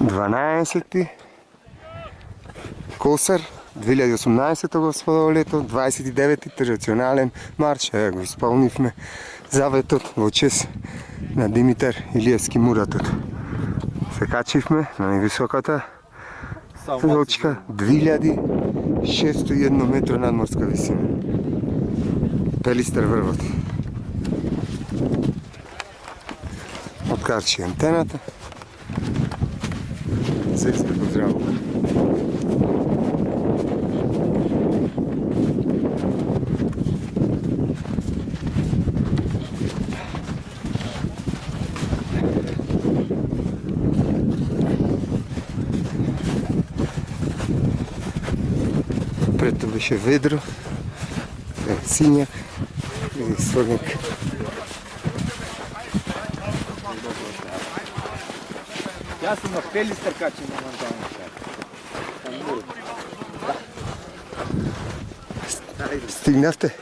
12 Косар, 2018 господово лето, 29-ти традиционален марш, го изпълнихме заветът в чест на Димитър Илиевски Муратът. Се качихме на най-високата точка, 2601 метра надморска висина. Пелистър върват. Откарчи антената. Всеки сме поздраво. Прето беше ведро, синяк и слагник. Аз съм на Пелистър качен на Мантална шар. Стигнахте?